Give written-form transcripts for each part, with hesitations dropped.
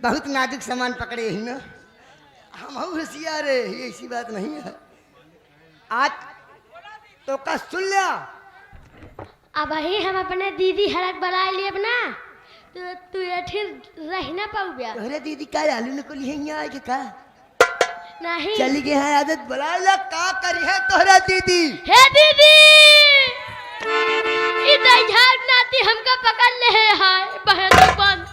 बहुत नाजुक सामान पकड़े ही ना। हम होशियार है, ऐसी बात नहीं है। आज तो का सुन लिया। अब ही हम अपने दीदी हड़क बना लिए ना, तो तू एठी रह ना पाऊ बिया। अरे दीदी का आलू को लिए यहाँ आए का नहीं चली गई है आदत बुला ला का करी है तोहरा दीदी। हे दीदी इधर झाड़ नाती हमका पकड़ ले है बहन बंद।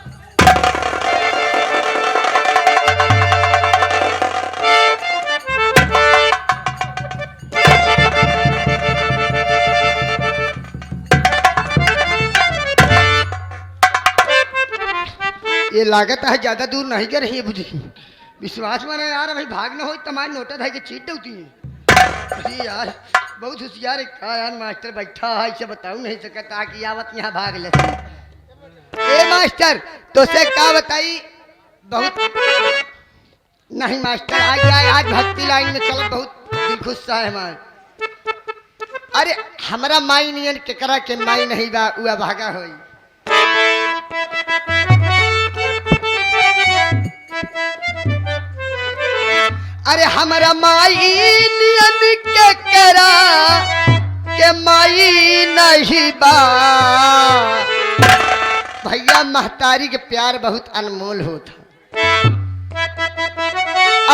ये लागत है ज्यादा दूर नहीं कर रही है बुझी। विश्वास माना यार भाई भाग ना हो तमाम नोटा था कि चीट होती है यार। बहुत होशियार है का यार। मास्टर बैठा है इसे बताऊं नहीं सकता कि आवत यहाँ भाग लेती। ए मास्टर तो से का बताई बहुत नहीं मास्टर आ गया आज भक्ति लाइन में चलो बहुत दिल खुश है हमार। अरे हमारा माई नियन केकरा के माई नहीं बा उआ भागा होई। अरे हमारा माई नियन के करा के माई नहीं बा। भैया महतारी के प्यार बहुत अनमोल होता।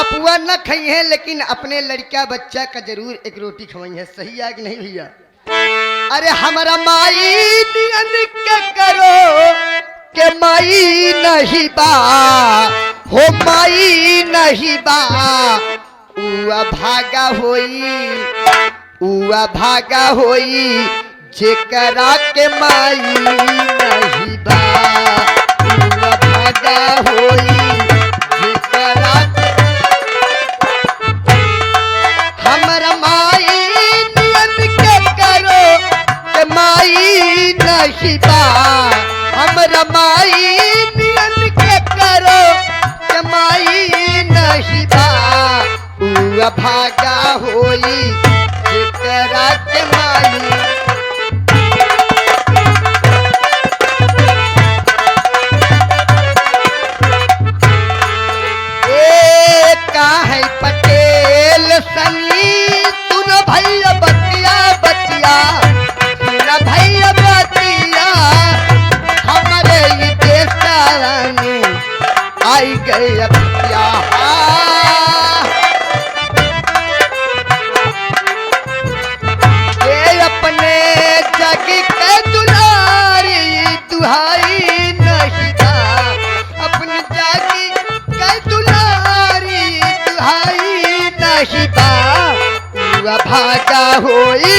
अपुआ न खाई है लेकिन अपने लड़का बच्चा का जरूर एक रोटी खवाई है। सही है कि नहीं भैया। अरे हमारा माई नियन के करो के माई नहीं बा हो माई नहीं बा। उआ भागा होई जेकरा के माई नहीं बा। उआ भागा होई जेकरा हमरा माई नियन के करो के माई नहीं बा। हमरा माई नियन के करो के माई नहीं बा। उआ भागा होई जेकरा के माई। ए का है पटेल सनी सुन भैया बतिया बतिया सुन भैया बतिया। हमारे ये देश रानी आई गई बतिया। अपने जग के दुलारी दुहाई नहीं था। अपनी जग के दुलारी दुहाई नहीं था। भागा होई